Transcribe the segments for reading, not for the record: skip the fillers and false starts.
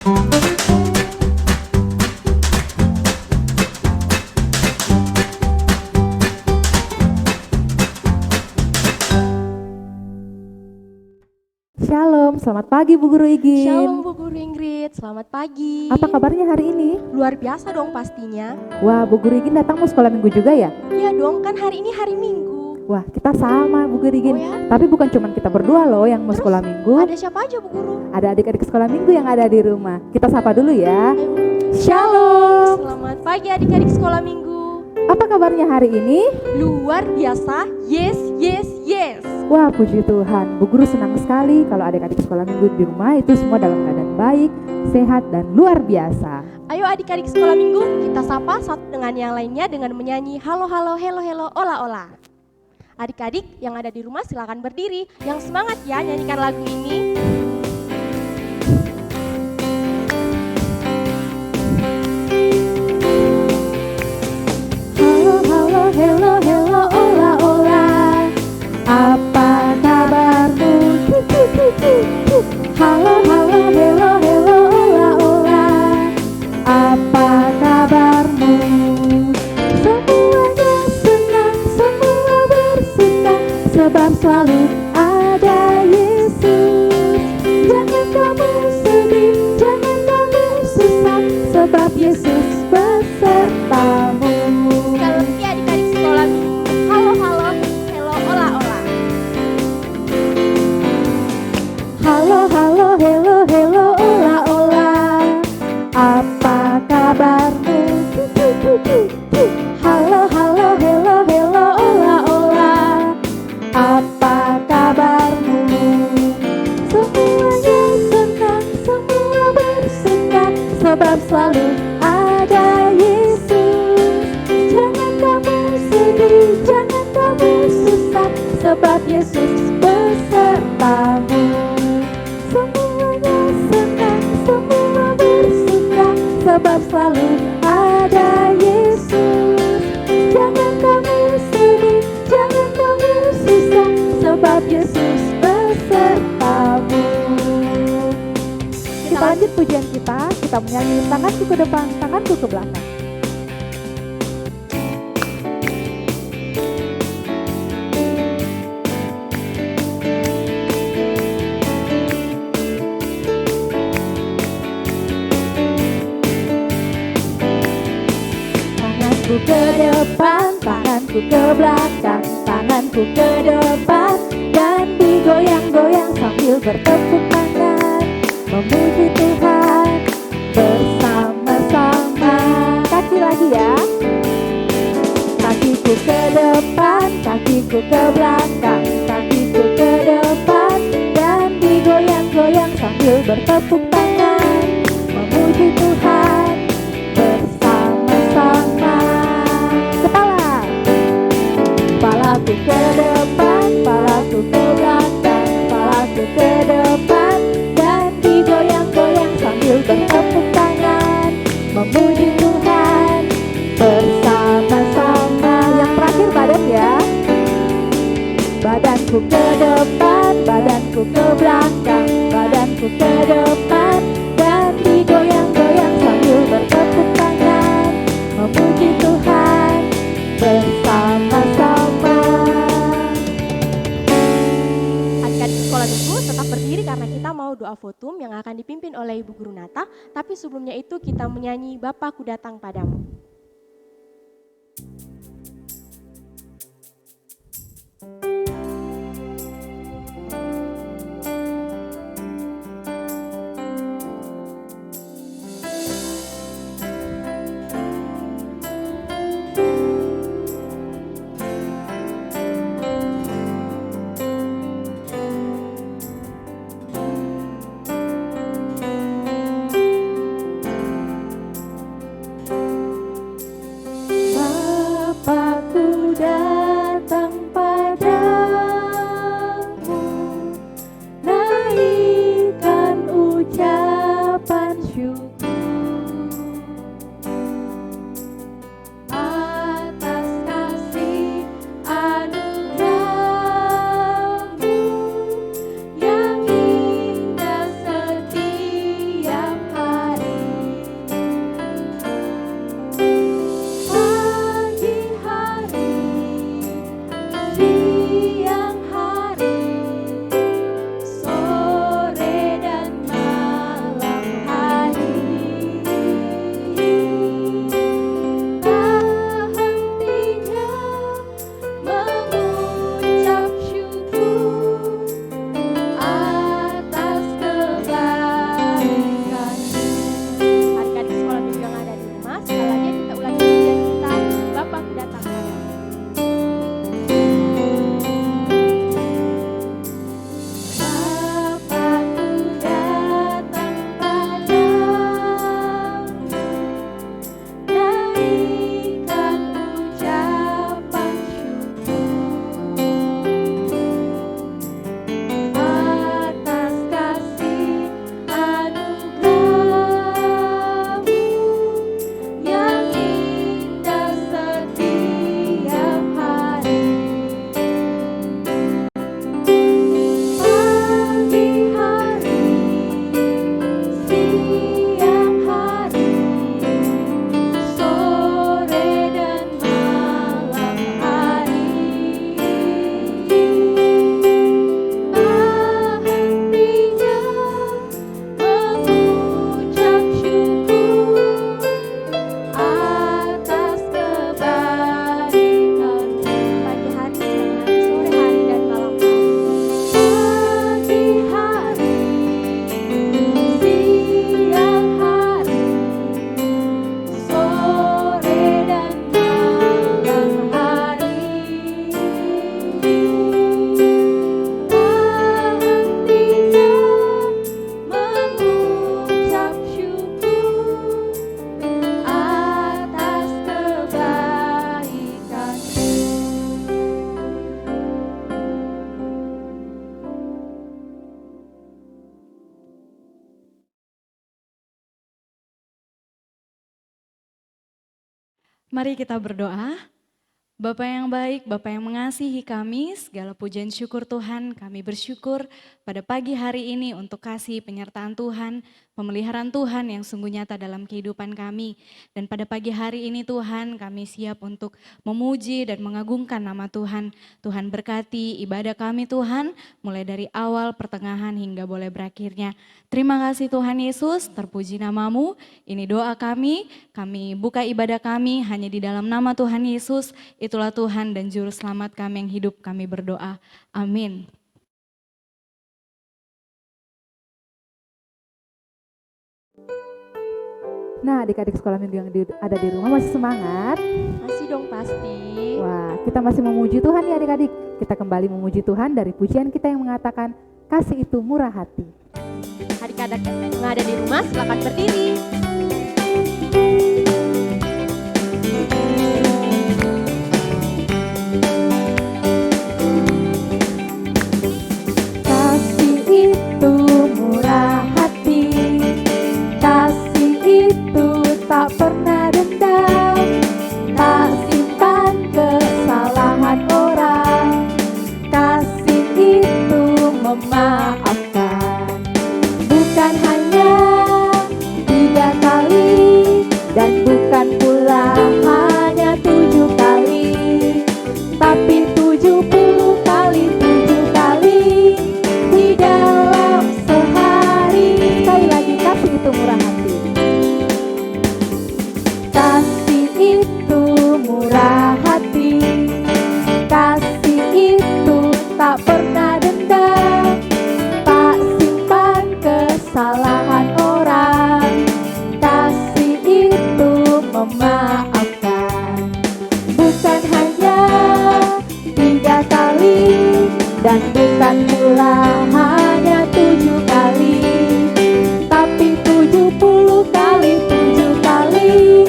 Shalom, selamat pagi Bu Guru Igin. Shalom Bu Guru Ingrid, selamat pagi. Apa kabarnya hari ini? Luar biasa dong pastinya. Wah, Bu Guru Igin datang mau sekolah minggu juga ya? Iya dong, kan hari ini hari Minggu. Wah, kita sama Bu Guru Igin. Oh ya? Tapi bukan cuma kita berdua loh yang mau Terus, sekolah minggu. Ada siapa aja Bu Guru? Ada adik-adik sekolah minggu yang ada di rumah. Kita sapa dulu ya. Ayo. Shalom. Selamat pagi adik-adik sekolah minggu. Apa kabarnya hari ini? Luar biasa, yes, yes, yes. Wah, puji Tuhan. Bu Guru senang sekali kalau adik-adik sekolah minggu di rumah itu semua dalam keadaan baik, sehat, dan luar biasa. Ayo adik-adik sekolah minggu, kita sapa satu dengan yang lainnya dengan menyanyi halo halo hello hello ola ola. Adik-adik yang ada di rumah silakan berdiri. Yang semangat ya nyanyikan lagu ini. Halo, halo, hello, hello, ola, ola. Apa kabarmu? Halo, halo, hello, hello, ola, ola. Apa kabarmu? Semuanya senang, semua bersuka, sebab selalu ada Yesus. Jangan kamu sedih, jangan kamu susah, sebab Yesus besertamu. Sekali lagi adik-adik sekolah minggu, halo halo hello ola ola. Halo, halo, hello, hello, ola, ola. Apa kabarmu? Halo, halo, hello, hello, ola, ola. Apa kabarmu? Semuanya senang, semua bersuka, sebab selalu ada Yesus. Jangan kamu sedih, jangan kamu susah, sebab Yesus besertamu. Semuanya senang, semua bersuka, sebab selalu ada Yesus. Jangan kamu sedih, jangan kamu susah, sebab Yesus besertamu. Kita lanjut pujian kita menyanyi tanganku ke depan, tanganku ke belakang. Tanganku ke depan, tanganku ke belakang, tanganku ke depan, dan digoyang-goyang sambil bertepuk tangan, memuji Tuhan bersama-sama. Kaki lagi ya. Kakiku ke depan, kakiku ke belakang, kakiku ke depan, dan digoyang-goyang sambil bertepuk tangan, memuji Tuhan bersama-sama. Kepala, kepalaku ke depan, kepalaku ke belakang, kepalaku ke depan, dan digoyang-goyang sambil bertepuk tangan, memuji Tuhan bersama-sama. Yang terakhir badan ya. Badanku ke depan, badanku ke belakang, badanku ke depan, dan digoyang-goyang sambil bertepuk tangan, memuji Tuhan bersama-sama. Adik-adik sekolah minggu tetap berdiri karena kita mau doa votum yang akan dipimpin oleh Ibu Guru Nata. Tapi sebelumnya itu kita menyanyi Bapakku datang padamu. Mari kita berdoa. Bapa yang baik, Bapa yang mengasihi kami, segala pujian syukur Tuhan, kami bersyukur pada pagi hari ini untuk kasih penyertaan Tuhan, pemeliharaan Tuhan yang sungguh nyata dalam kehidupan kami. Dan pada pagi hari ini Tuhan, kami siap untuk memuji dan mengagungkan nama Tuhan. Tuhan berkati ibadah kami Tuhan, mulai dari awal, pertengahan hingga boleh berakhirnya. Terima kasih Tuhan Yesus, terpuji namamu. Ini doa kami buka ibadah kami hanya di dalam nama Tuhan Yesus. Itulah Tuhan dan Juru Selamat kami yang hidup, kami berdoa. Amin. Nah, adik-adik sekolah minggu yang ada di rumah masih semangat? Masih dong pasti. Wah, kita masih memuji Tuhan ya adik-adik. Kita kembali memuji Tuhan dari pujian kita yang mengatakan, kasih itu murah hati. Adik-adik yang ada di rumah silakan berdiri. Kasih itu murah hati, kasih itu tak pernah dendam, tak simpan kesalahan orang, kasih itu memaafkan. Bukan hanya 3 kali dan bukan pula hanya 7 kali, tapi 70 kali 7 kali di dalam sehari. Sekali lagi, kasih itu murah hati. Kasih itu murah hati, kasih itu tak pernah dendam, tak simpan kesalahan orang, kasih itu memaafkan. Bukan hanya 3 kali dan bukan pula hanya 7 kali, tapi 70 kali 7 kali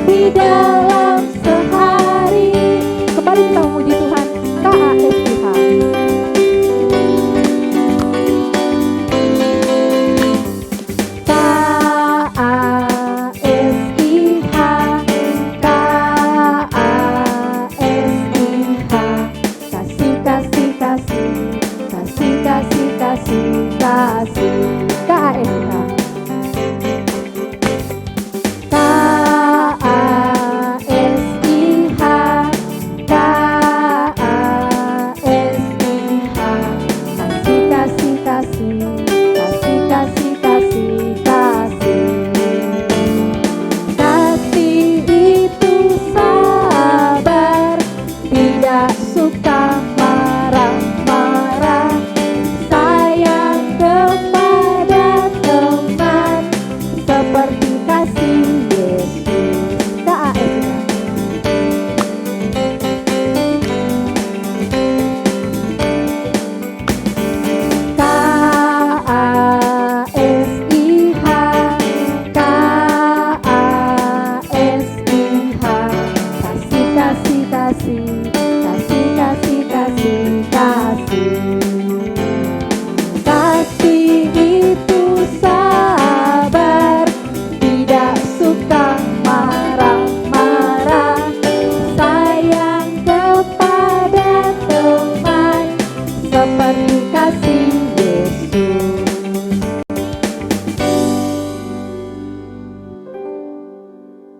di dalam sehari. Kembali kita memuji Tuhan. KASIH.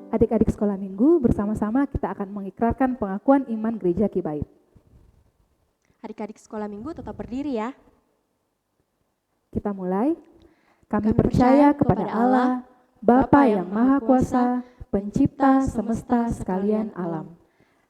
Adik-adik sekolah minggu, bersama-sama kita akan mengikrarkan pengakuan iman Gereja Kibaid. Adik-adik sekolah minggu tetap berdiri ya. Kita mulai. Kami percaya kepada Allah, Bapa yang Maha Kuasa, Pencipta semesta sekalian alam.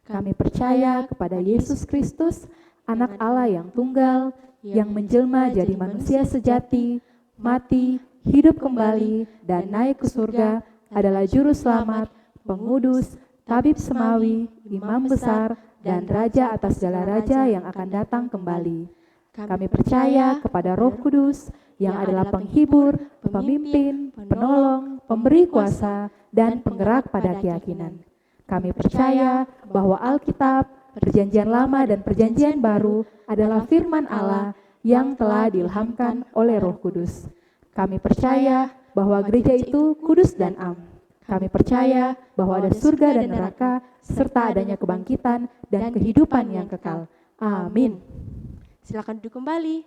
Kami percaya kepada Yesus Kristus, Anak Allah yang tunggal, yang menjelma jadi manusia sejati, mati, hidup kembali, dan naik ke surga, adalah Juru Selamat, Pengudus, Tabib Semawi, Imam Besar, dan Raja atas segala raja yang akan datang kembali. Kami percaya kepada Roh Kudus, yang adalah penghibur, pemimpin, penolong, pemberi kuasa, dan penggerak pada keyakinan. Kami percaya bahwa Alkitab, Perjanjian Lama dan Perjanjian Baru adalah firman Allah yang telah diilhamkan oleh Roh Kudus. Kami percaya bahwa gereja itu kudus dan am. Kami percaya bahwa ada surga dan neraka, serta adanya kebangkitan dan kehidupan yang kekal. Amin. Silakan duduk kembali.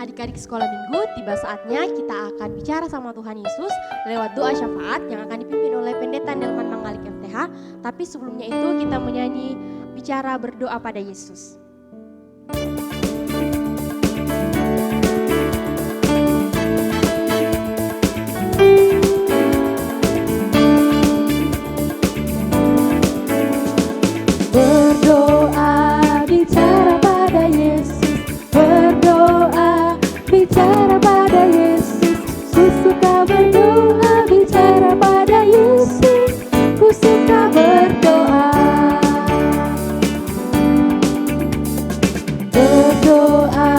Adik-adik sekolah minggu, tiba saatnya kita akan bicara sama Tuhan Yesus lewat doa syafaat yang akan dipimpin oleh Pendeta Nelman Mangalik FTH. Tapi sebelumnya itu kita menyanyi bicara berdoa pada Yesus. Berdoa bicara pada Yesus, berdoa bicara pada Yesus, ku suka berdoa bicara pada Yesus, ku suka berdoa. Berdoa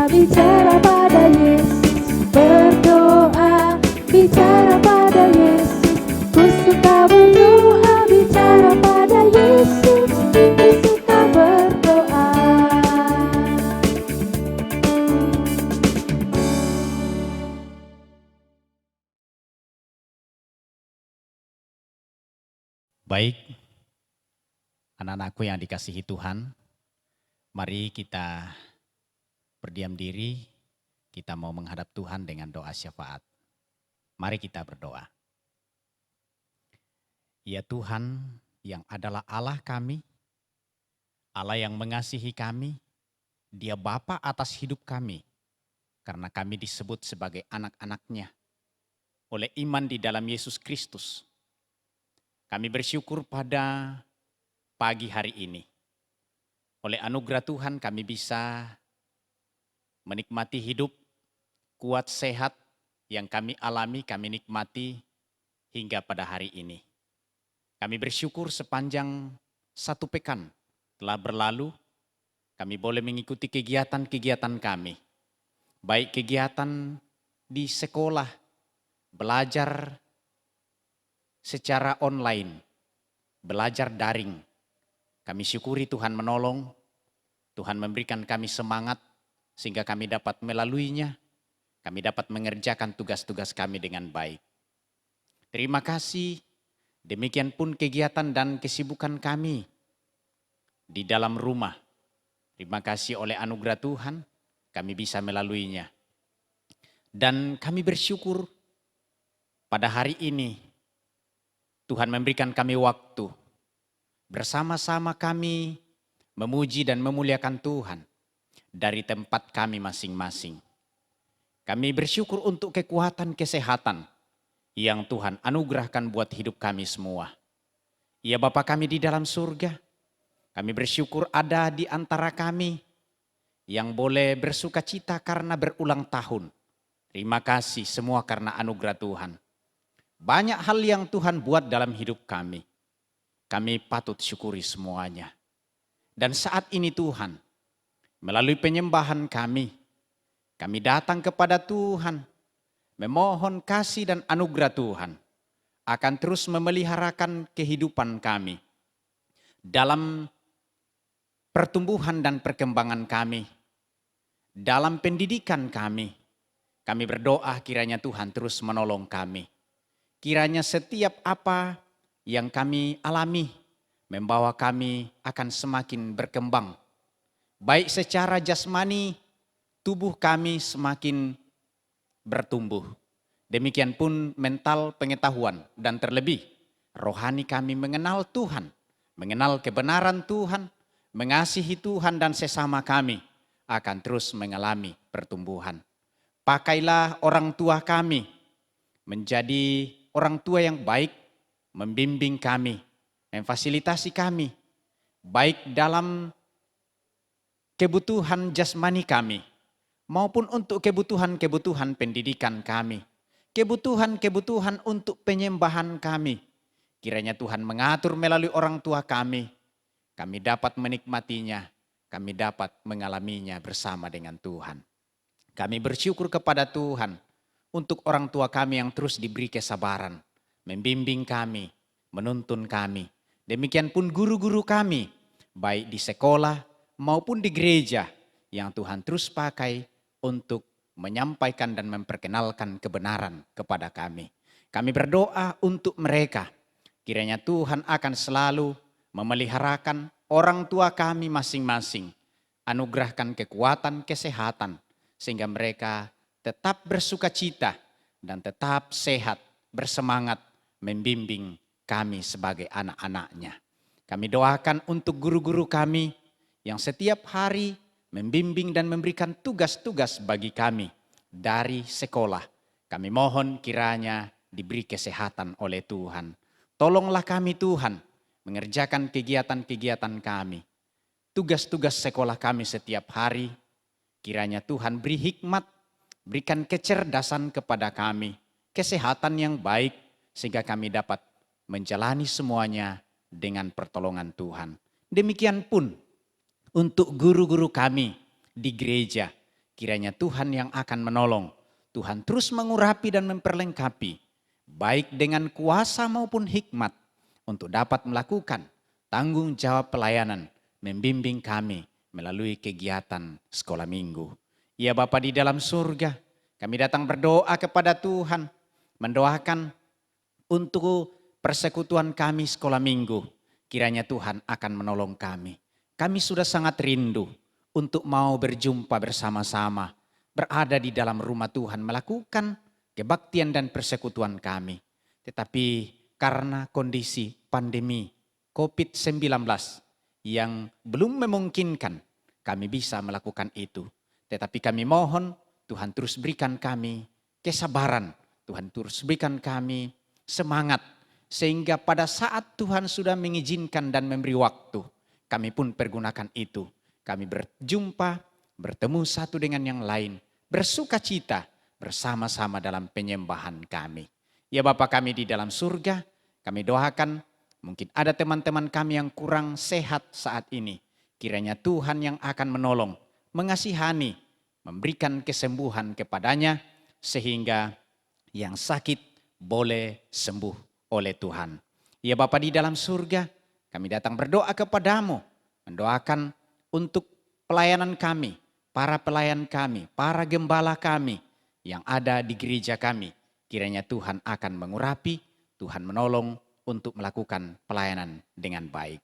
bicara pada Yesus, berdoa bicara pada Yesus, ku suka berdoa bicara pada Yesus, ku suka berdoa. Baik, anak-anakku yang dikasihi Tuhan, mari kita berdiam diri, kita mau menghadap Tuhan dengan doa syafaat. Mari kita berdoa. Ya Tuhan yang adalah Allah kami, Allah yang mengasihi kami, Dia Bapa atas hidup kami, karena kami disebut sebagai anak-anak-Nya oleh iman di dalam Yesus Kristus. Kami bersyukur pada pagi hari ini. Oleh anugerah Tuhan kami bisa menikmati hidup kuat sehat yang kami alami, kami nikmati hingga pada hari ini. Kami bersyukur sepanjang satu pekan telah berlalu, kami boleh mengikuti kegiatan-kegiatan kami. Baik kegiatan di sekolah, belajar secara online, belajar daring. Kami syukuri Tuhan menolong, Tuhan memberikan kami semangat sehingga kami dapat melaluinya, kami dapat mengerjakan tugas-tugas kami dengan baik. Terima kasih, demikian pun kegiatan dan kesibukan kami di dalam rumah. Terima kasih oleh anugerah Tuhan, kami bisa melaluinya. Dan kami bersyukur pada hari ini, Tuhan memberikan kami waktu, bersama-sama kami memuji dan memuliakan Tuhan dari tempat kami masing-masing. Kami bersyukur untuk kekuatan kesehatan yang Tuhan anugerahkan buat hidup kami semua. Ya Bapa kami di dalam surga, kami bersyukur ada di antara kami yang boleh bersuka cita karena berulang tahun. Terima kasih semua karena anugerah Tuhan. Banyak hal yang Tuhan buat dalam hidup kami. Kami patut syukuri semuanya. Dan saat ini Tuhan, melalui penyembahan kami datang kepada Tuhan, memohon kasih dan anugerah Tuhan akan terus memeliharakan kehidupan kami dalam pertumbuhan dan perkembangan kami, dalam pendidikan kami. Kami berdoa kiranya Tuhan terus menolong kami. Kiranya setiap apa yang kami alami membawa kami akan semakin berkembang. Baik secara jasmani, tubuh kami semakin bertumbuh. Demikian pun mental pengetahuan dan terlebih rohani kami mengenal Tuhan, mengenal kebenaran Tuhan, mengasihi Tuhan dan sesama kami akan terus mengalami pertumbuhan. Pakailah orang tua kami menjadi orang tua yang baik, membimbing kami, memfasilitasi kami, baik dalam kebutuhan jasmani kami, maupun untuk kebutuhan-kebutuhan pendidikan kami, kebutuhan-kebutuhan untuk penyembahan kami. Kiranya Tuhan mengatur melalui orang tua kami dapat menikmatinya, kami dapat mengalaminya bersama dengan Tuhan. Kami bersyukur kepada Tuhan untuk orang tua kami yang terus diberi kesabaran, membimbing kami, menuntun kami. Demikian pun guru-guru kami, baik di sekolah maupun di gereja, yang Tuhan terus pakai untuk menyampaikan dan memperkenalkan kebenaran kepada kami. Kami berdoa untuk mereka. Kiranya Tuhan akan selalu memeliharakan orang tua kami masing-masing. Anugerahkan kekuatan, kesehatan, sehingga mereka tetap bersukacita dan tetap sehat, bersemangat, membimbing kami sebagai anak-anaknya. Kami doakan untuk guru-guru kami yang setiap hari membimbing dan memberikan tugas-tugas bagi kami dari sekolah. Kami mohon kiranya diberi kesehatan oleh Tuhan. Tolonglah kami Tuhan mengerjakan kegiatan-kegiatan kami. Tugas-tugas sekolah kami setiap hari. Kiranya Tuhan beri hikmat, berikan kecerdasan kepada kami. Kesehatan yang baik sehingga kami dapat menjalani semuanya dengan pertolongan Tuhan. Demikian pun untuk guru-guru kami di gereja. Kiranya Tuhan yang akan menolong. Tuhan terus mengurapi dan memperlengkapi. Baik dengan kuasa maupun hikmat. Untuk dapat melakukan tanggung jawab pelayanan. Membimbing kami melalui kegiatan sekolah minggu. Ya Bapa di dalam surga. Kami datang berdoa kepada Tuhan. Mendoakan untuk persekutuan kami sekolah minggu. Kiranya Tuhan akan menolong kami. Kami sudah sangat rindu untuk mau berjumpa bersama-sama. Berada di dalam rumah Tuhan melakukan kebaktian dan persekutuan kami. Tetapi karena kondisi pandemi COVID-19 yang belum memungkinkan kami bisa melakukan itu. Tetapi kami mohon Tuhan terus berikan kami kesabaran. Tuhan terus berikan kami semangat. Sehingga pada saat Tuhan sudah mengizinkan dan memberi waktu, kami pun pergunakan itu. Kami berjumpa, bertemu satu dengan yang lain, bersukacita bersama-sama dalam penyembahan kami. Ya Bapa kami di dalam surga, kami doakan mungkin ada teman-teman kami yang kurang sehat saat ini. Kiranya Tuhan yang akan menolong, mengasihani, memberikan kesembuhan kepadanya sehingga yang sakit boleh sembuh oleh Tuhan. Ya Bapa di dalam surga, kami datang berdoa kepadamu, mendoakan untuk pelayanan kami, para pelayan kami, para gembala kami yang ada di gereja kami. Kiranya Tuhan akan mengurapi, Tuhan menolong untuk melakukan pelayanan dengan baik.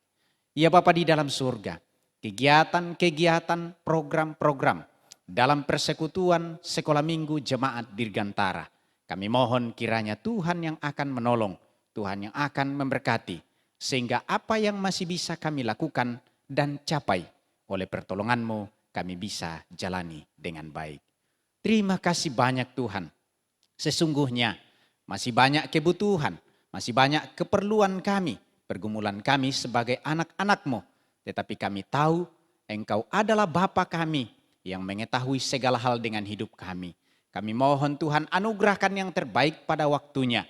Ya Bapa di dalam surga, kegiatan-kegiatan, program-program dalam persekutuan sekolah minggu jemaat Dirgantara. Kami mohon kiranya Tuhan yang akan menolong, Tuhan yang akan memberkati. Sehingga apa yang masih bisa kami lakukan dan capai oleh pertolongan-Mu kami bisa jalani dengan baik. Terima kasih banyak Tuhan. Sesungguhnya masih banyak kebutuhan, masih banyak keperluan kami, pergumulan kami sebagai anak-anak-Mu. Tetapi kami tahu Engkau adalah Bapa kami yang mengetahui segala hal dengan hidup kami. Kami mohon Tuhan anugerahkan yang terbaik pada waktunya.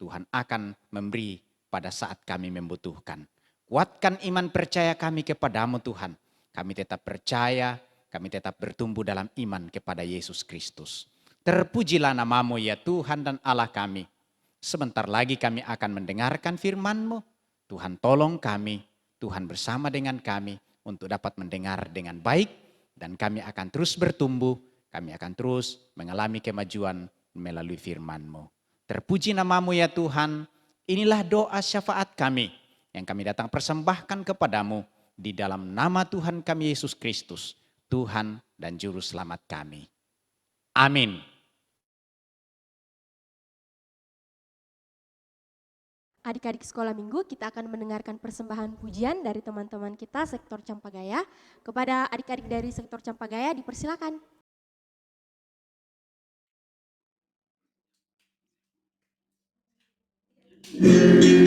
Tuhan akan memberi pada saat kami membutuhkan. Kuatkan iman percaya kami kepadamu Tuhan. Kami tetap percaya, kami tetap bertumbuh dalam iman kepada Yesus Kristus. Terpujilah namamu ya Tuhan dan Allah kami. Sebentar lagi kami akan mendengarkan firman-Mu. Tuhan tolong kami, Tuhan bersama dengan kami untuk dapat mendengar dengan baik. Dan kami akan terus bertumbuh, kami akan terus mengalami kemajuan melalui firman-Mu. Terpuji namamu ya Tuhan, inilah doa syafaat kami yang kami datang persembahkan kepadamu di dalam nama Tuhan kami Yesus Kristus, Tuhan dan Juru Selamat kami. Amin. Adik-adik sekolah minggu, kita akan mendengarkan persembahan pujian dari teman-teman kita sektor Campagaya. Kepada adik-adik dari sektor Campagaya dipersilakan. Bagaimana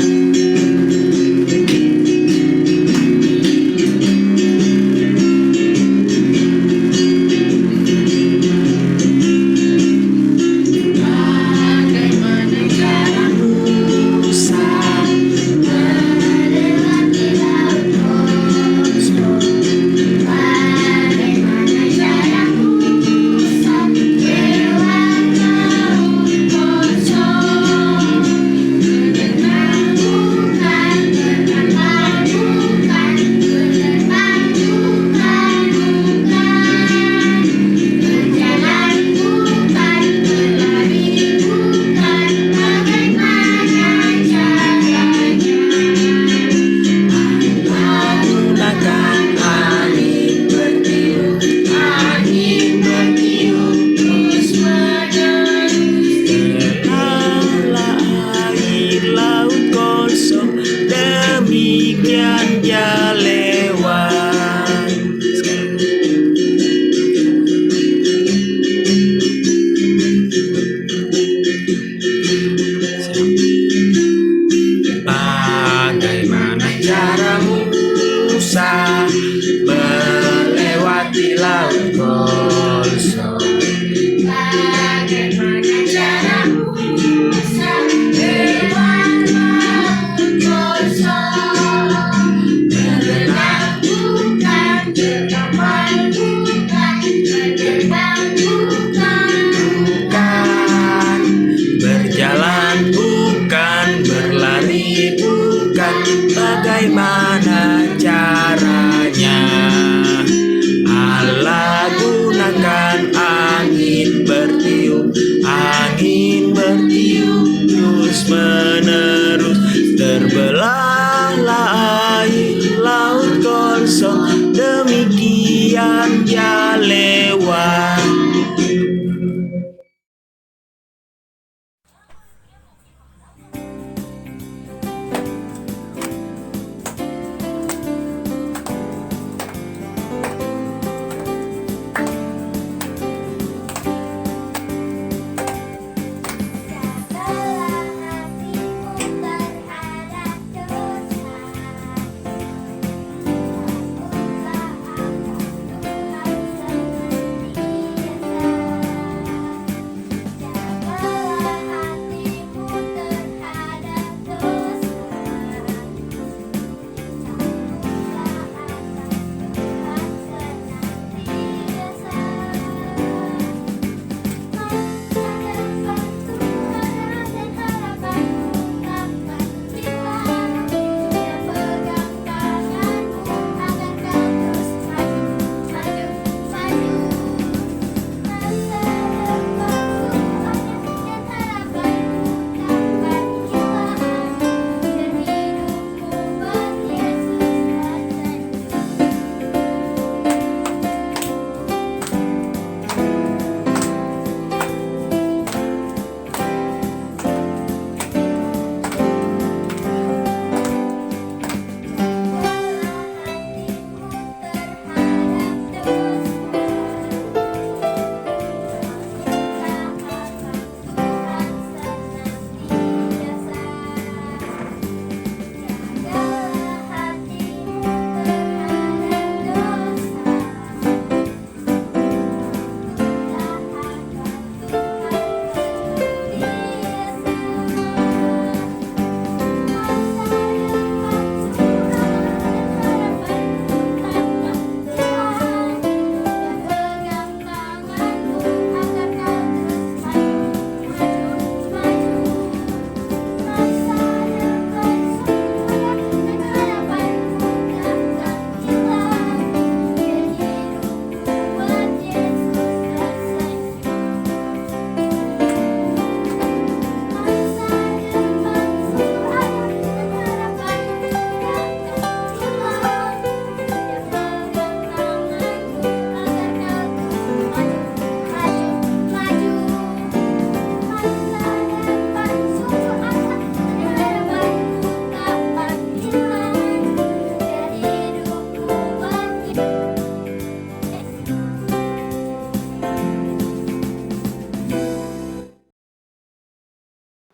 menerus. Terbelahlah air laut kosong, demikian dia lewat.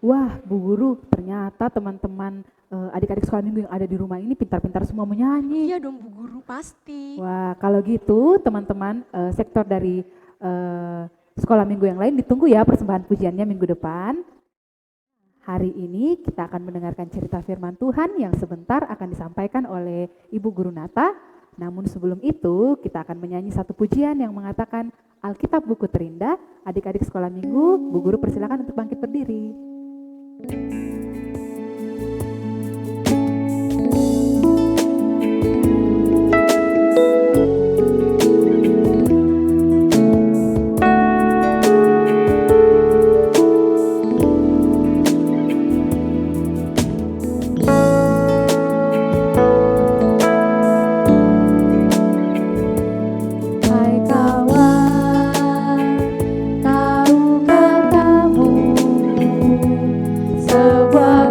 Wah, Bu Guru, ternyata teman-teman adik-adik sekolah minggu yang ada di rumah ini pintar-pintar semua menyanyi. Iya dong Bu Guru, pasti. Wah, kalau gitu teman-teman sektor dari sekolah minggu yang lain ditunggu ya persembahan pujiannya minggu depan. Hari ini kita akan mendengarkan cerita firman Tuhan yang sebentar akan disampaikan oleh Ibu Guru Nata. Namun sebelum itu kita akan menyanyi satu pujian yang mengatakan Alkitab Buku Terindah. Adik-adik sekolah minggu, Bu Guru persilakan untuk bangkit berdiri. Hai kawan, tahukah kamu sebuah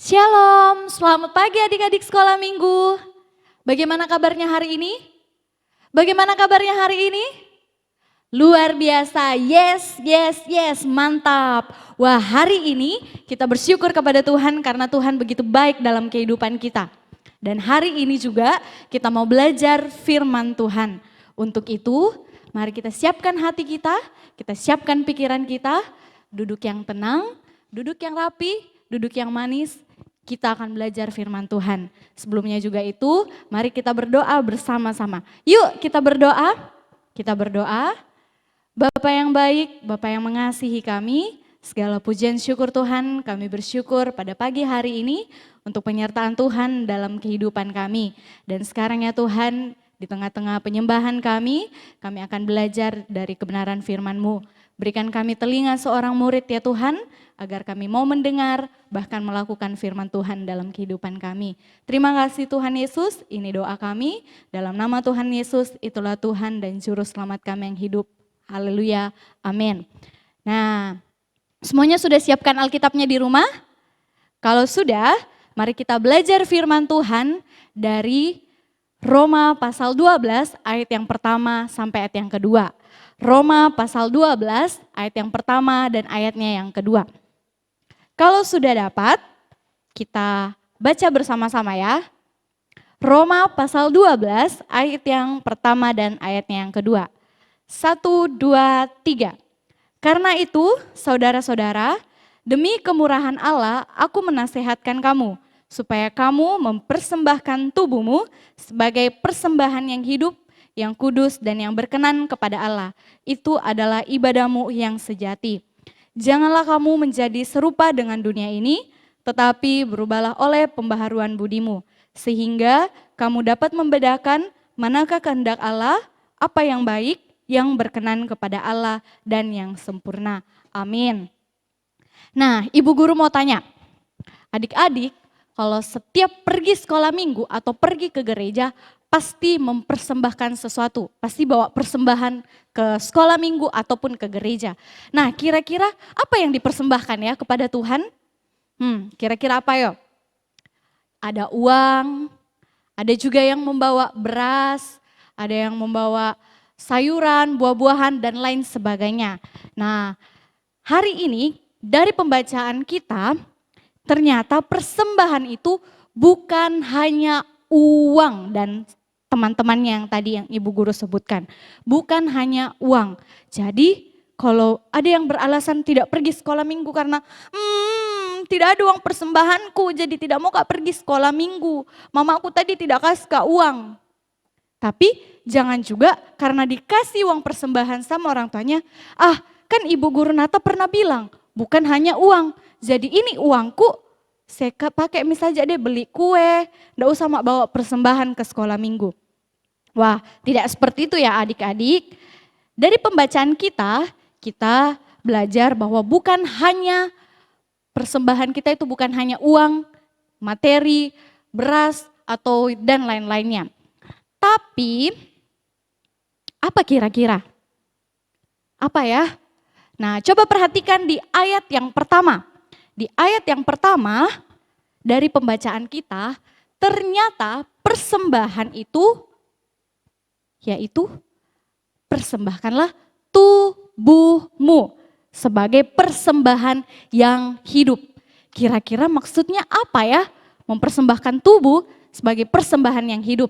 Shalom, selamat pagi adik-adik sekolah minggu. Bagaimana kabarnya hari ini? Bagaimana kabarnya hari ini? Luar biasa, yes, yes, yes, mantap. Wah, hari ini kita bersyukur kepada Tuhan karena Tuhan begitu baik dalam kehidupan kita. Dan hari ini juga kita mau belajar firman Tuhan. Untuk itu, mari kita siapkan hati kita siapkan pikiran kita, duduk yang tenang, duduk yang rapi, duduk yang manis. Kita akan belajar firman Tuhan. Sebelumnya juga itu, mari kita berdoa bersama-sama. Yuk kita berdoa. Kita berdoa. Bapa yang baik, Bapa yang mengasihi kami, segala pujian syukur Tuhan, kami bersyukur pada pagi hari ini untuk penyertaan Tuhan dalam kehidupan kami. Dan sekarang ya Tuhan, di tengah-tengah penyembahan kami akan belajar dari kebenaran firman-Mu. Berikan kami telinga seorang murid ya Tuhan, agar kami mau mendengar, bahkan melakukan firman Tuhan dalam kehidupan kami. Terima kasih Tuhan Yesus, ini doa kami. Dalam nama Tuhan Yesus, itulah Tuhan dan Juru Selamat kami yang hidup. Haleluya, amin. Nah, semuanya sudah siapkan Alkitabnya di rumah? Kalau sudah, mari kita belajar firman Tuhan dari Roma pasal 12 ayat yang pertama sampai ayat yang kedua. Roma pasal 12 ayat yang pertama dan ayatnya yang kedua. Kalau sudah dapat, kita baca bersama-sama ya. Roma pasal 12 ayat yang pertama dan ayatnya yang kedua. 1, 2, 3. Karena itu saudara-saudara, demi kemurahan Allah aku menasehatkan kamu, supaya kamu mempersembahkan tubuhmu sebagai persembahan yang hidup, yang kudus dan yang berkenan kepada Allah. Itu adalah ibadahmu yang sejati. Janganlah kamu menjadi serupa dengan dunia ini, tetapi berubahlah oleh pembaharuan budimu, sehingga kamu dapat membedakan manakah kehendak Allah, apa yang baik, yang berkenan kepada Allah dan yang sempurna. Amin. Nah, Ibu Guru mau tanya, adik-adik kalau setiap pergi sekolah minggu atau pergi ke gereja, pasti mempersembahkan sesuatu, pasti bawa persembahan ke sekolah minggu ataupun ke gereja. Nah, kira-kira apa yang dipersembahkan ya kepada Tuhan? Kira-kira apa yo? Ada uang, ada juga yang membawa beras, ada yang membawa sayuran, buah-buahan dan lain sebagainya. Nah, hari ini dari pembacaan kita, ternyata persembahan itu bukan hanya uang dan teman-teman yang tadi yang Ibu Guru sebutkan. Bukan hanya uang. Jadi kalau ada yang beralasan tidak pergi sekolah minggu karena tidak ada uang persembahanku jadi tidak mau Kak pergi sekolah minggu. Mama aku tadi tidak kasih Kak uang. Tapi jangan juga karena dikasih uang persembahan sama orang tuanya, kan Ibu Guru Nata pernah bilang bukan hanya uang. Jadi ini uangku saya pakai misalnya deh beli kue, enggak usah mak bawa persembahan ke sekolah minggu. Wah, tidak seperti itu ya adik-adik. Dari pembacaan kita belajar bahwa bukan hanya persembahan kita itu bukan hanya uang, materi, beras, atau dan lain-lainnya. Tapi, apa kira-kira? Apa ya? Nah, coba perhatikan di ayat yang pertama. Di ayat yang pertama dari pembacaan kita, ternyata persembahan itu, yaitu persembahkanlah tubuhmu sebagai persembahan yang hidup. Kira-kira maksudnya apa ya? Mempersembahkan tubuh sebagai persembahan yang hidup.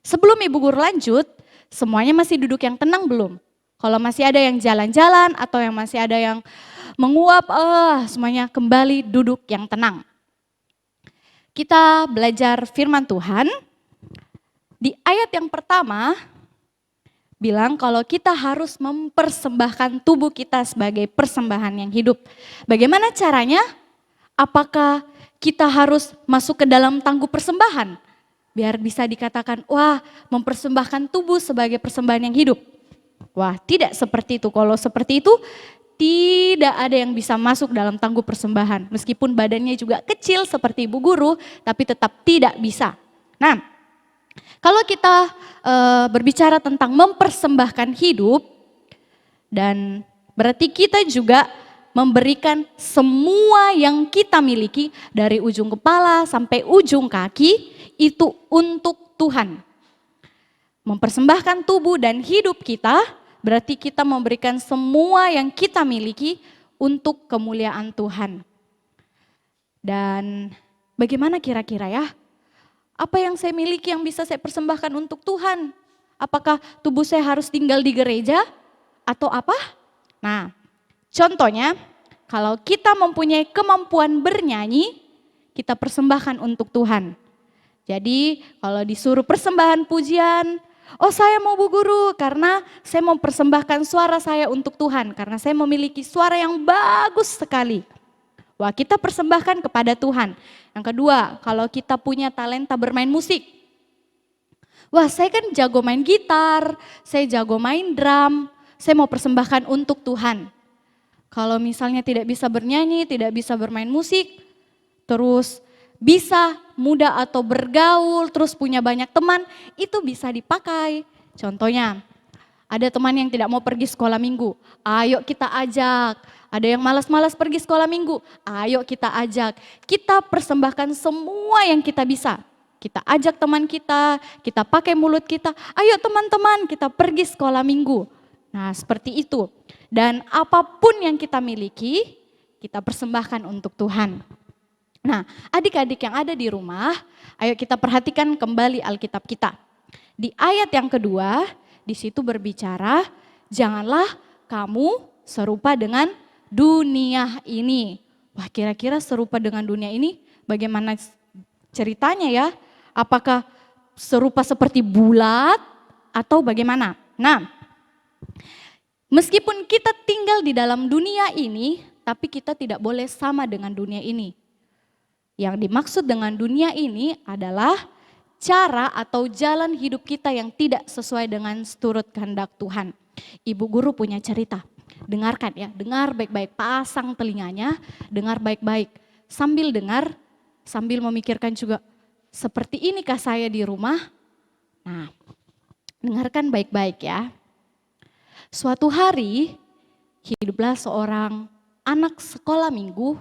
Sebelum Ibu Guru lanjut, semuanya masih duduk yang tenang belum? Kalau masih ada yang jalan-jalan atau yang masih ada yang menguap, semuanya kembali duduk yang tenang. Kita belajar firman Tuhan. Di ayat yang pertama bilang kalau kita harus mempersembahkan tubuh kita sebagai persembahan yang hidup. Bagaimana caranya? Apakah kita harus masuk ke dalam tangguh persembahan? Biar bisa dikatakan, wah mempersembahkan tubuh sebagai persembahan yang hidup. Wah tidak seperti itu. Kalau seperti itu tidak ada yang bisa masuk dalam tangguh persembahan. Meskipun badannya juga kecil seperti Ibu Guru, tapi tetap tidak bisa. Nah, kalau kita berbicara tentang mempersembahkan hidup, dan berarti kita juga memberikan semua yang kita miliki dari ujung kepala sampai ujung kaki itu untuk Tuhan. Mempersembahkan tubuh dan hidup kita berarti kita memberikan semua yang kita miliki untuk kemuliaan Tuhan. Dan bagaimana kira-kira ya? Apa yang saya miliki yang bisa saya persembahkan untuk Tuhan? Apakah tubuh saya harus tinggal di gereja atau apa? Nah, contohnya kalau kita mempunyai kemampuan bernyanyi, kita persembahkan untuk Tuhan. Jadi kalau disuruh persembahan pujian, oh saya mau Bu Guru karena saya mau persembahkan suara saya untuk Tuhan. Karena saya memiliki suara yang bagus sekali. Wah, kita persembahkan kepada Tuhan. Yang kedua, kalau kita punya talenta bermain musik. Wah, saya kan jago main gitar, saya jago main drum, saya mau persembahkan untuk Tuhan. Kalau misalnya tidak bisa bernyanyi, tidak bisa bermain musik, terus bisa muda atau bergaul, terus punya banyak teman, itu bisa dipakai. Contohnya, ada teman yang tidak mau pergi sekolah minggu, ayo kita ajak. Ada yang malas-malas pergi sekolah minggu, ayo kita ajak. Kita persembahkan semua yang kita bisa. Kita ajak teman kita pakai mulut kita, ayo teman-teman kita pergi sekolah minggu. Nah seperti itu. Dan apapun yang kita miliki, kita persembahkan untuk Tuhan. Nah adik-adik yang ada di rumah, ayo kita perhatikan kembali Alkitab kita. Di ayat yang kedua, di situ berbicara, janganlah kamu serupa dengan dunia ini. Wah kira-kira serupa dengan dunia ini bagaimana ceritanya ya? Apakah serupa seperti bulat atau bagaimana? Nah, meskipun kita tinggal di dalam dunia ini, tapi kita tidak boleh sama dengan dunia ini. Yang dimaksud dengan dunia ini adalah cara atau jalan hidup kita yang tidak sesuai dengan seturut kehendak Tuhan. Ibu guru punya cerita, dengarkan ya, dengar baik-baik, pasang telinganya, dengar baik-baik. Sambil dengar, sambil memikirkan juga, seperti inikah saya di rumah? Nah, dengarkan baik-baik ya. Suatu hari, hiduplah seorang anak sekolah minggu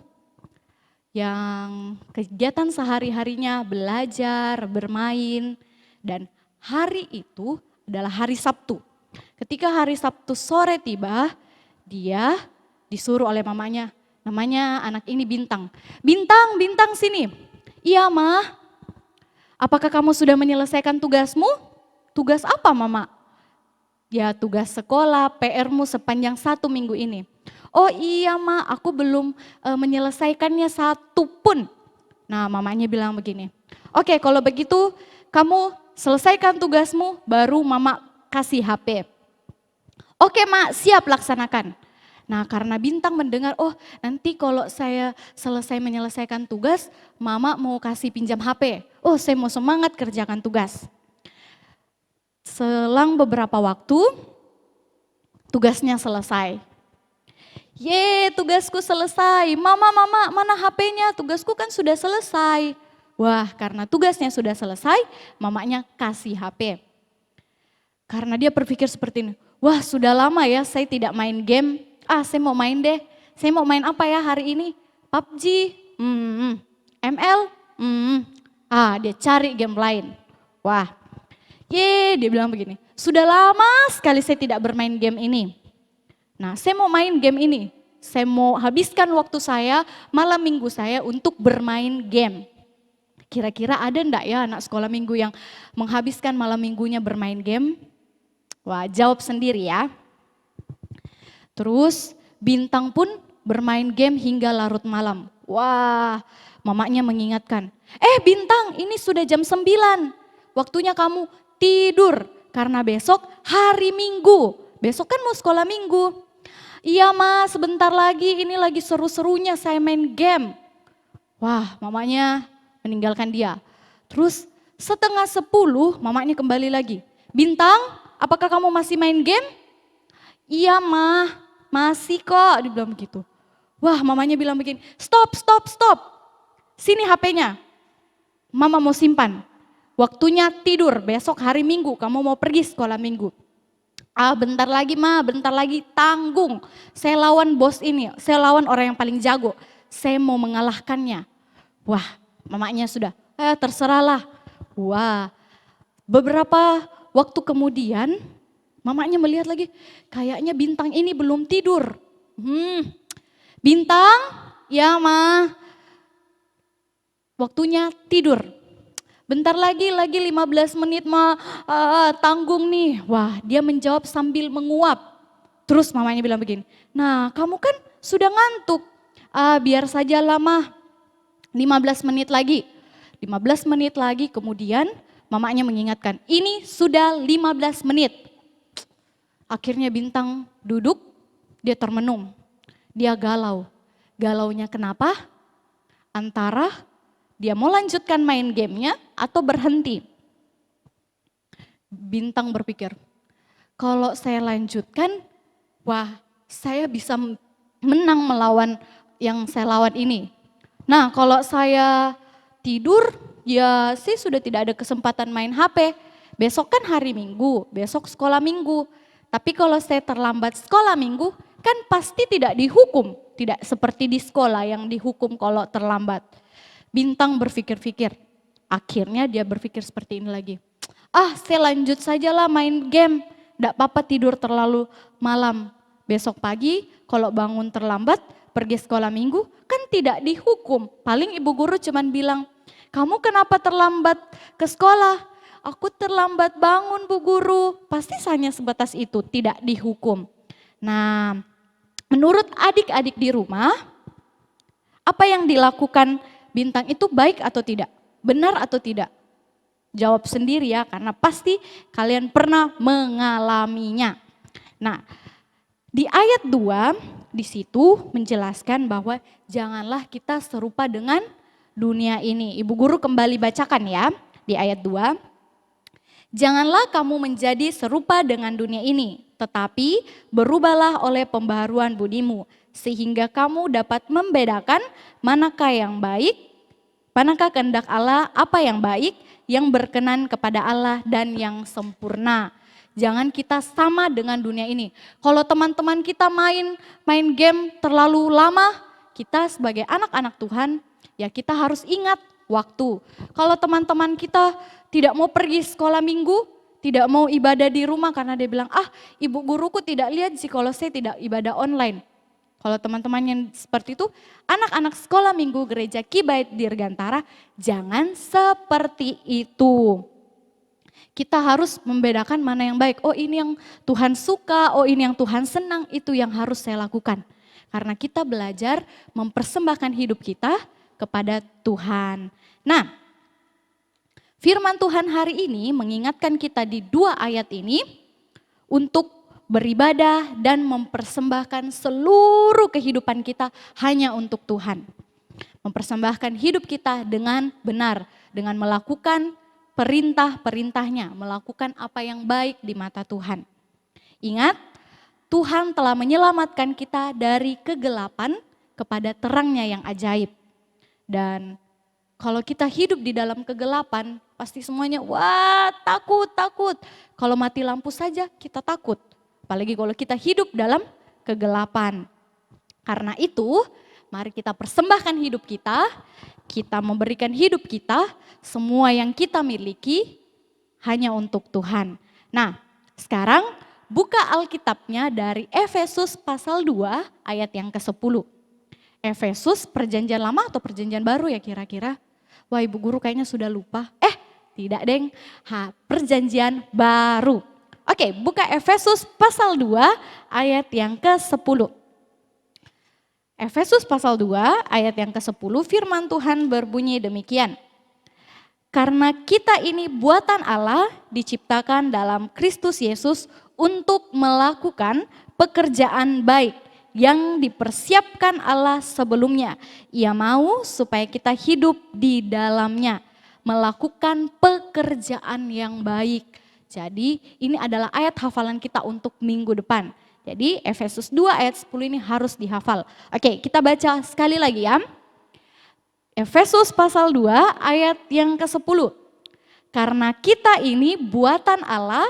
yang kegiatan sehari-harinya belajar, bermain, dan hari itu adalah hari Sabtu. Ketika hari Sabtu sore tiba, dia disuruh oleh mamanya, namanya anak ini Bintang. Bintang, Bintang sini. Iya Ma, apakah kamu sudah menyelesaikan tugasmu? Tugas apa Mama? Ya tugas sekolah, PR-mu sepanjang 1 minggu ini. Oh iya Ma, aku belum menyelesaikannya satu pun. Nah mamanya bilang begini, oke kalau begitu kamu selesaikan tugasmu baru Mama kasih HP. Oke Ma, siap laksanakan. Nah karena Bintang mendengar, oh nanti kalau saya selesai menyelesaikan tugas, Mama mau kasih pinjam HP. Oh saya mau semangat kerjakan tugas. Selang beberapa waktu, tugasnya selesai. Ye, tugasku selesai. Mama, mana HP-nya? Tugasku kan sudah selesai. Wah, karena tugasnya sudah selesai, mamanya kasih HP. Karena dia berpikir seperti ini, wah sudah lama ya saya tidak main game. Saya mau main deh. Saya mau main apa ya hari ini? PUBG, ML, dia cari game lain. Wah, dia bilang begini, sudah lama sekali saya tidak bermain game ini. Nah, saya mau main game ini. Saya mau habiskan waktu saya, malam minggu saya untuk bermain game. Kira-kira ada enggak ya anak sekolah minggu yang menghabiskan malam minggunya bermain game? Wah, jawab sendiri ya. Terus Bintang pun bermain game hingga larut malam. Wah, mamanya mengingatkan, Bintang ini sudah jam 9, waktunya kamu tidur karena besok hari Minggu. Besok kan mau sekolah minggu. Iya Ma, sebentar lagi, ini lagi seru-serunya saya main game. Wah, mamanya meninggalkan dia. Terus setengah 10, mamanya kembali lagi. Bintang, apakah kamu masih main game? Iya Ma, masih kok, dibilang begitu. Wah, mamanya bilang begini, stop. Sini HP-nya. Mama mau simpan. Waktunya tidur, besok hari Minggu, kamu mau pergi sekolah minggu. Bentar lagi Ma, bentar lagi, tanggung. Saya lawan bos ini, saya lawan orang yang paling jago. Saya mau mengalahkannya. Wah, mamanya sudah, terserahlah. Wah, beberapa waktu kemudian mamanya melihat lagi, kayaknya Bintang ini belum tidur. Bintang, ya Ma, waktunya tidur. Bentar lagi 15 menit Ma, tanggung nih. Wah, dia menjawab sambil menguap. Terus mamanya bilang begini, nah kamu kan sudah ngantuk. Biar saja lama, 15 menit lagi. 15 menit lagi kemudian mamanya mengingatkan, ini sudah 15 menit. Akhirnya Bintang duduk, dia termenung, dia galau. Galaunya kenapa? Antara dia mau lanjutkan main gamenya atau berhenti. Bintang berpikir, kalau saya lanjutkan, wah saya bisa menang melawan yang saya lawan ini. Nah kalau saya tidur, ya sih sudah tidak ada kesempatan main HP. Besok kan hari Minggu, besok sekolah Minggu. Tapi kalau saya terlambat sekolah Minggu, kan pasti tidak dihukum. Tidak seperti di sekolah yang dihukum kalau terlambat. Bintang berpikir-pikir, akhirnya dia berpikir seperti ini lagi. Saya lanjut sajalah main game, tidak apa-apa tidur terlalu malam. Besok pagi kalau bangun terlambat, pergi sekolah Minggu, kan tidak dihukum. Paling ibu guru cuman bilang, kamu kenapa terlambat ke sekolah? Aku terlambat bangun Bu Guru, pasti hanya sebatas itu, tidak dihukum. Nah, menurut adik-adik di rumah, apa yang dilakukan Bintang itu baik atau tidak? Benar atau tidak? Jawab sendiri ya, karena pasti kalian pernah mengalaminya. Nah, di ayat 2 di situ menjelaskan bahwa janganlah kita serupa dengan dunia ini. Ibu guru kembali bacakan ya di ayat 2. Janganlah kamu menjadi serupa dengan dunia ini, tetapi berubahlah oleh pembaharuan budimu, sehingga kamu dapat membedakan manakah yang baik, manakah kehendak Allah, apa yang baik, yang berkenan kepada Allah dan yang sempurna. Jangan kita sama dengan dunia ini. Kalau teman-teman kita main game terlalu lama, kita sebagai anak-anak Tuhan, ya kita harus ingat waktu. Kalau teman-teman kita tidak mau pergi sekolah Minggu, tidak mau ibadah di rumah karena dia bilang, ibu guruku tidak lihat sih kalau saya tidak ibadah online. Kalau teman-teman yang seperti itu, anak-anak sekolah Minggu gereja Kibait Dirgantara, jangan seperti itu. Kita harus membedakan mana yang baik. Oh ini yang Tuhan suka, oh ini yang Tuhan senang, itu yang harus saya lakukan. Karena kita belajar mempersembahkan hidup kita kepada Tuhan. Nah, firman Tuhan hari ini mengingatkan kita di 2 ayat ini untuk beribadah dan mempersembahkan seluruh kehidupan kita hanya untuk Tuhan. Mempersembahkan hidup kita dengan benar, dengan melakukan perintah-perintahnya, melakukan apa yang baik di mata Tuhan. Ingat, Tuhan telah menyelamatkan kita dari kegelapan kepada terangnya yang ajaib. Dan kalau kita hidup di dalam kegelapan, pasti semuanya, wah takut. Kalau mati lampu saja kita takut. Apalagi kalau kita hidup dalam kegelapan. Karena itu, mari kita persembahkan hidup kita memberikan hidup kita, semua yang kita miliki hanya untuk Tuhan. Nah, sekarang buka Alkitabnya dari Efesus pasal 2 ayat yang ke-10. Efesus perjanjian lama atau perjanjian baru ya kira-kira? Wah ibu guru kayaknya sudah lupa. Tidak deng, perjanjian baru. Oke, buka Efesus pasal 2 ayat yang ke-10. Efesus pasal 2 ayat yang ke-10 firman Tuhan berbunyi demikian. Karena kita ini buatan Allah diciptakan dalam Kristus Yesus untuk melakukan pekerjaan baik yang dipersiapkan Allah sebelumnya. Ia mau supaya kita hidup di dalamnya, melakukan pekerjaan yang baik. Jadi ini adalah ayat hafalan kita untuk minggu depan. Jadi Efesus 2 ayat 10 ini harus dihafal. Oke, kita baca sekali lagi ya. Efesus pasal 2 ayat yang ke-10. Karena kita ini buatan Allah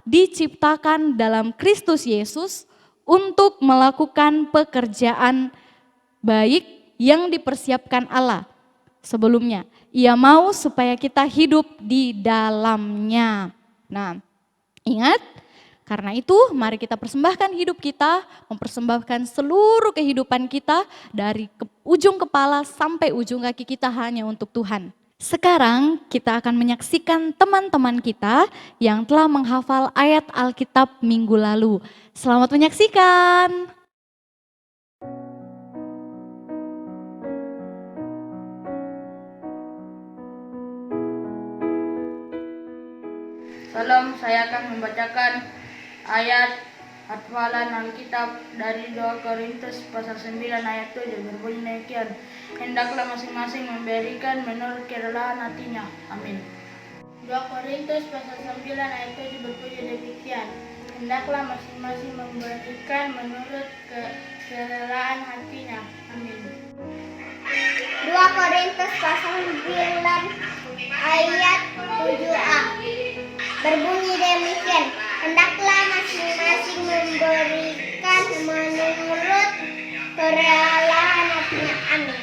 diciptakan dalam Kristus Yesus untuk melakukan pekerjaan baik yang dipersiapkan Allah sebelumnya. Ia mau supaya kita hidup di dalamnya. Nah, ingat, karena itu mari kita persembahkan hidup kita, mempersembahkan seluruh kehidupan kita dari ujung kepala sampai ujung kaki kita hanya untuk Tuhan. Sekarang kita akan menyaksikan teman-teman kita yang telah menghafal ayat Alkitab minggu lalu. Selamat menyaksikan. Salam, saya akan membacakan ayat hafalan Alkitab dari 2 Korintus pasal 9 ayat 7 berbunyi demikian. Hendaklah masing-masing memberikan menurut kerelaan hatinya. Amin. 2 Korintus pasal 9 ayat 7 berbunyi demikian. Hendaklah masing-masing memberikan menurut kerelaan hatinya. Amin. 2 Korintus pasal 9 ayat 7a berbunyi demikian. Hendaklah masing-masing memberikan menurut kerelaan hatinya. Amin.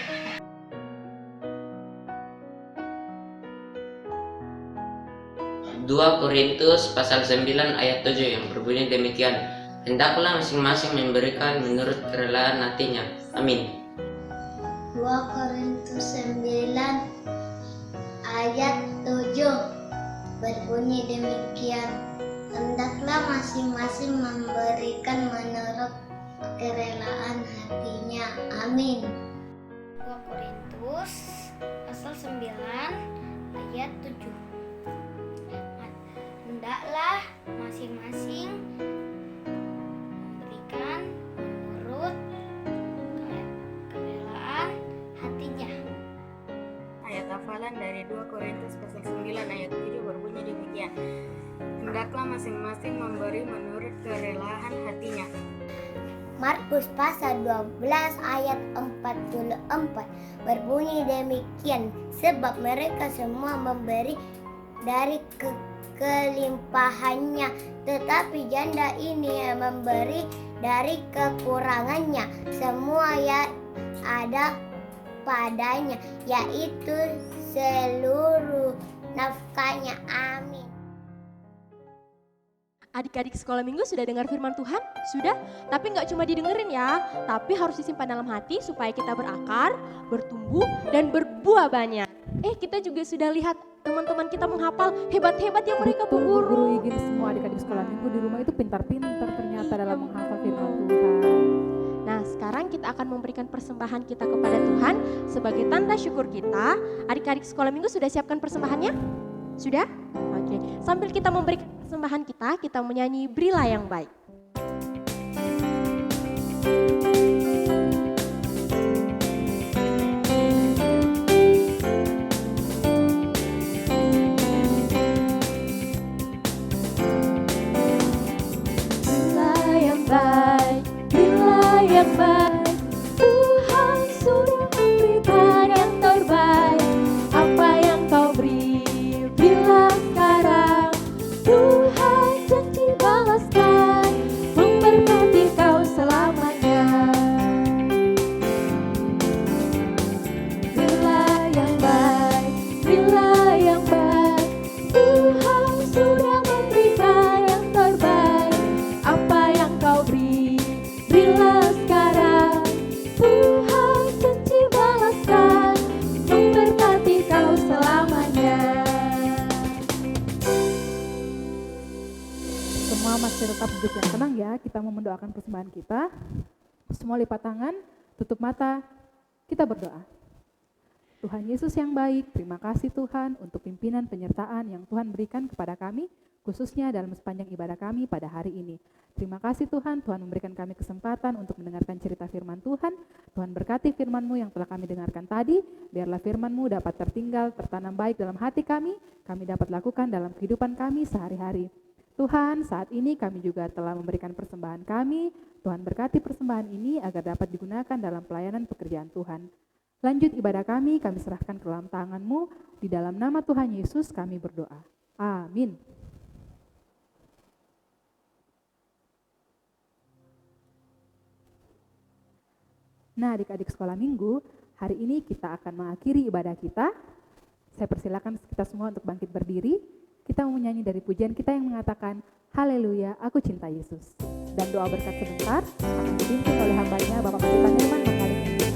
Dua Korintus pasal 9 ayat 7 yang berbunyi demikian. Hendaklah masing-masing memberikan menurut kerelaan hatinya. Amin. 2 Korintus 9 ayat 7 berbunyi demikian. Hendaklah masing-masing memberikan menurut kerelaan hatinya. Amin. 2 Korintus pasal 9 ayat 7. Hendaklah masing-masing memberikan menurut kerelaan hatinya. Ayat hafalan dari 2 Korintus pasal 9 ayat 7 berbunyi demikian. Hendaklah masing-masing memberi menurut kerelaan hatinya. Markus pasal 12 ayat 44 berbunyi demikian. Sebab mereka semua memberi dari kelimpahannya, tetapi janda ini memberi dari kekurangannya. Semua yang ada padanya, yaitu seluruh nafkahnya. Amin. Adik-adik sekolah minggu sudah dengar firman Tuhan? Sudah? Tapi nggak cuma didengerin ya, tapi harus disimpan dalam hati supaya kita berakar, bertumbuh, dan berbuah banyak. Kita juga sudah lihat teman-teman kita menghafal hebat-hebat yang mereka bu guru. Guru Igin semua adik-adik sekolah minggu di rumah itu pintar-pintar ternyata dalam menghafal firman Tuhan. Nah, sekarang kita akan memberikan persembahan kita kepada Tuhan sebagai tanda syukur kita. Adik-adik sekolah minggu sudah siapkan persembahannya? Sudah? Oke. Sambil kita memberikan persembahan kita menyanyi Berilah yang Baik. Berilah yang baik, berilah yang baik. Tuhan sudah memberikan yang terbaik. Apa yang kau beri, berilah sekarang. Tuhan janji balaskan, memberkati kau selamanya. Berilah yang baik, berilah yang baik. Tuhan sudah memberikan yang terbaik. Apa yang kau beri, berilah sekarang. Tuhan janji balaskan, memberkati kau selamanya. Semua masih tetap duduk yang tenang ya. Kita mau mendoakan persembahan kita. Semua lipat tangan, tutup mata, kita berdoa. Tuhan Yesus yang baik, terima kasih Tuhan untuk pimpinan penyertaan yang Tuhan berikan kepada kami, khususnya dalam sepanjang ibadah kami pada hari ini. Terima kasih Tuhan, Tuhan memberikan kami kesempatan untuk mendengarkan cerita firman Tuhan. Tuhan berkati firman-Mu yang telah kami dengarkan tadi, biarlah firman-Mu dapat tertinggal, tertanam baik dalam hati kami dapat lakukan dalam kehidupan kami sehari-hari. Tuhan, saat ini kami juga telah memberikan persembahan kami. Tuhan berkati persembahan ini agar dapat digunakan dalam pelayanan pekerjaan Tuhan. Lanjut ibadah kami serahkan ke dalam tangan-Mu. Di dalam nama Tuhan Yesus kami berdoa. Amin. Nah, adik-adik sekolah minggu, hari ini kita akan mengakhiri ibadah kita. Saya persilakan kita semua untuk bangkit berdiri. Kita mau menyanyi dari pujian kita yang mengatakan, Haleluya, aku cinta Yesus. Dan doa berkat sebentar akan dipimpin oleh hambanya Bapak Pendeta Nilman Manggali Kemteha.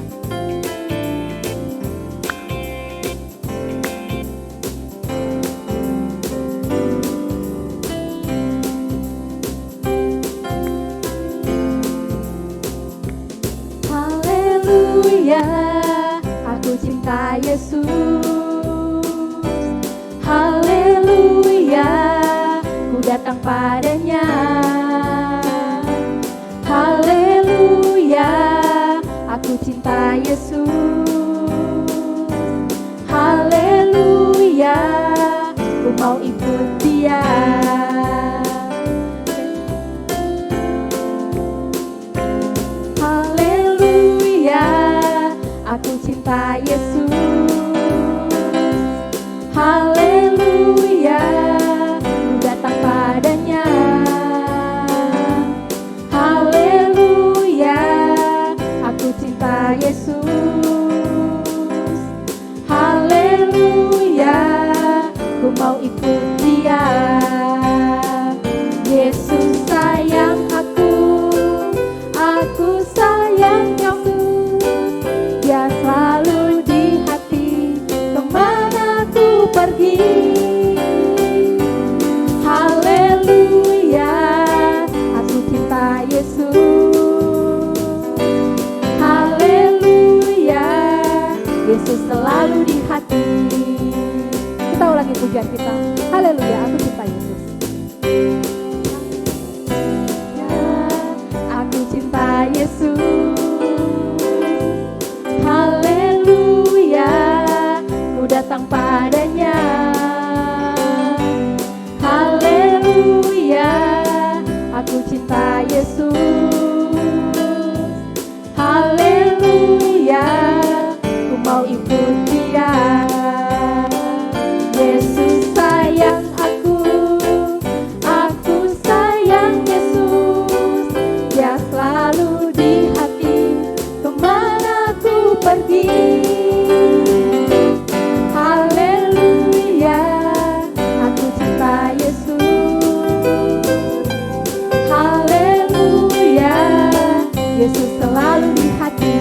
Haleluya, aku cinta Yesus. Haleluya, ku datang padanya. Haleluya, aku cinta Yesus. Haleluya, ku mau ikut Dia. Haleluya, aku cinta Yesus. Haleluya, ku datang padanya. Haleluya, aku cinta Yesus. Haleluya, ku mau ikut Dia. Yesus sayang aku sayang Yesus. Dia selalu di hati, kemana ku pergi. Haleluya, aku cinta Yesus. Haleluya, Yesus selalu di hati. Kita ulangi pujian kita. Haleluya, aku cinta Yesus. Aku cinta Yesus. Haleluya, ku datang padanya. Haleluya, aku cinta Yesus. Haleluya, ku mau ikut Dia. Yesus sayang aku sayang Yesus. Dia selalu di hati, kemana ku pergi. Haleluya, aku cinta Yesus. Haleluya, Yesus selalu di hati.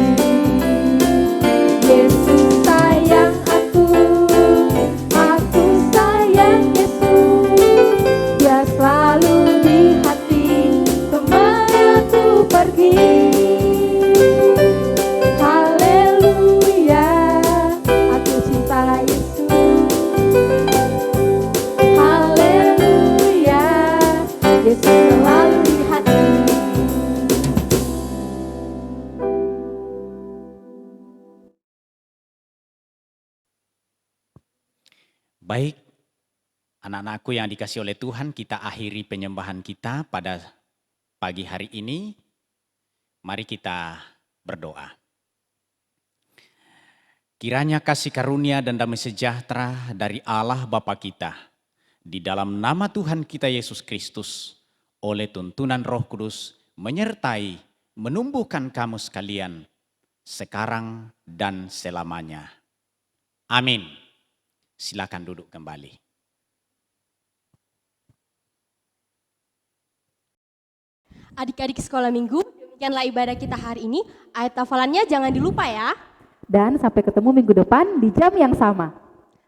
Yesus sayang aku sayang Yesus. Dia selalu di hati, kemana ku pergi. Haleluya, aku cinta Yesus. Haleluya, Yesus selalu di hati. Baik, anak-anakku yang dikasihi oleh Tuhan, kita akhiri penyembahan kita pada pagi hari ini. Mari kita berdoa. Kiranya kasih karunia dan damai sejahtera dari Allah Bapa kita, di dalam nama Tuhan kita Yesus Kristus, oleh tuntunan Roh Kudus, menyertai, menumbuhkan kamu sekalian, sekarang dan selamanya. Amin. Silakan duduk kembali. Adik-adik sekolah minggu, demikianlah ibadah kita hari ini. Ayat hafalannya jangan dilupa ya. Dan sampai ketemu minggu depan di jam yang sama.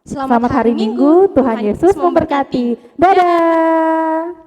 Selamat hari Minggu, Tuhan Yesus memberkati. Dadah.